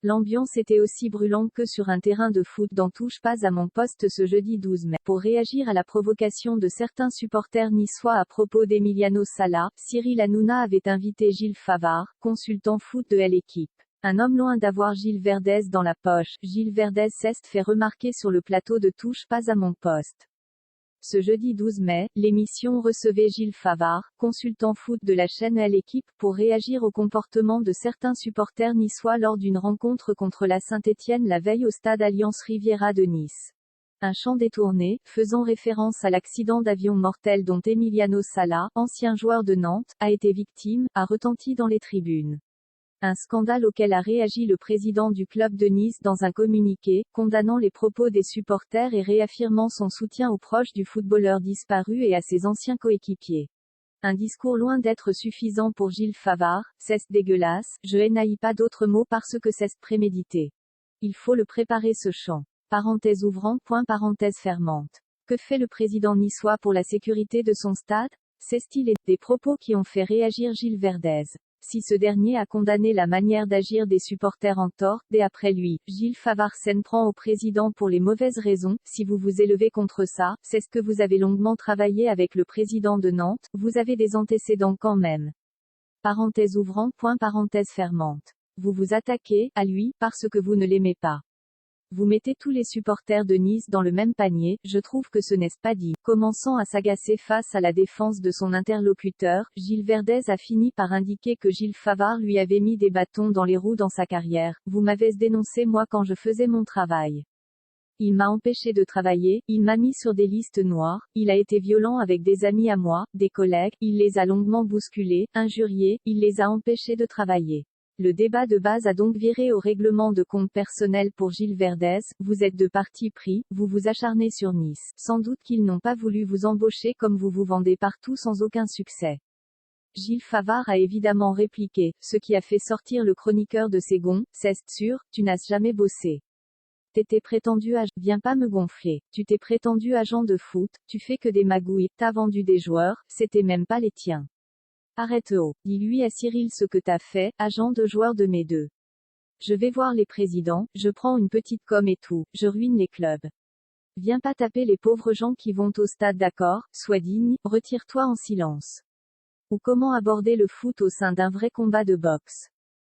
L'ambiance était aussi brûlante que sur un terrain de foot dans Touche pas à mon poste ce jeudi 12 mai. Pour réagir à la provocation de certains supporters niçois à propos d'Emiliano Sala, Cyril Hanouna avait invité Gilles Favard, consultant foot de L'Équipe. Un homme loin d'avoir Gilles Verdez dans la poche, Gilles Verdez s'est fait remarquer sur le plateau de Touche pas à mon poste. Ce jeudi 12 mai, l'émission recevait Gilles Favard, consultant foot de la chaîne L'Équipe, pour réagir au comportement de certains supporters niçois lors d'une rencontre contre la Saint-Étienne la veille au stade Alliance Riviera de Nice. Un chant détourné, faisant référence à l'accident d'avion mortel dont Emiliano Sala, ancien joueur de Nantes, a été victime, a retenti dans les tribunes. Un scandale auquel a réagi le président du club de Nice dans un communiqué, condamnant les propos des supporters et réaffirmant son soutien aux proches du footballeur disparu et à ses anciens coéquipiers. Un discours loin d'être suffisant pour Gilles Favard, c'est dégueulasse, je n'haïs pas d'autres mots parce que c'est prémédité. Il faut le préparer ce chant. Parenthèse ouvrant, point parenthèse fermante. Que fait le président niçois pour la sécurité de son stade? C'est-il des propos qui ont fait réagir Gilles Verdez. Si ce dernier a condamné la manière d'agir des supporters en tort, dès après lui, Gilles Favard s'en prend au président pour les mauvaises raisons. Si vous vous élevez contre ça, c'est ce que vous avez longuement travaillé avec le président de Nantes, vous avez des antécédents quand même. Parenthèse ouvrant, point parenthèse fermante. Vous vous attaquez à lui parce que vous ne l'aimez pas. Vous mettez tous les supporters de Nice dans le même panier, je trouve que ce n'est pas dit. Commençant à s'agacer face à la défense de son interlocuteur, Gilles Verdez a fini par indiquer que Gilles Favard lui avait mis des bâtons dans les roues dans sa carrière. Vous m'avez dénoncé moi quand je faisais mon travail. Il m'a empêché de travailler, il m'a mis sur des listes noires, il a été violent avec des amis à moi, des collègues, il les a longuement bousculés, injuriés, il les a empêchés de travailler. Le débat de base a donc viré au règlement de compte personnel pour Gilles Verdez. Vous êtes de parti pris, vous vous acharnez sur Nice. Sans doute qu'ils n'ont pas voulu vous embaucher comme vous vous vendez partout sans aucun succès. Gilles Favard a évidemment répliqué, ce qui a fait sortir le chroniqueur de ses gonds, c'est sûr, tu n'as jamais bossé. T'étais prétendu viens pas me gonfler, tu t'es prétendu agent de foot, tu fais que des magouilles, t'as vendu des joueurs, c'était même pas les tiens. Arrête-oh, dis-lui à Cyril ce que t'as fait, agent de joueur de mes deux. Je vais voir les présidents, je prends une petite com et tout, je ruine les clubs. Viens pas taper les pauvres gens qui vont au stade d'accord, sois digne, retire-toi en silence. Ou comment aborder le foot au sein d'un vrai combat de boxe.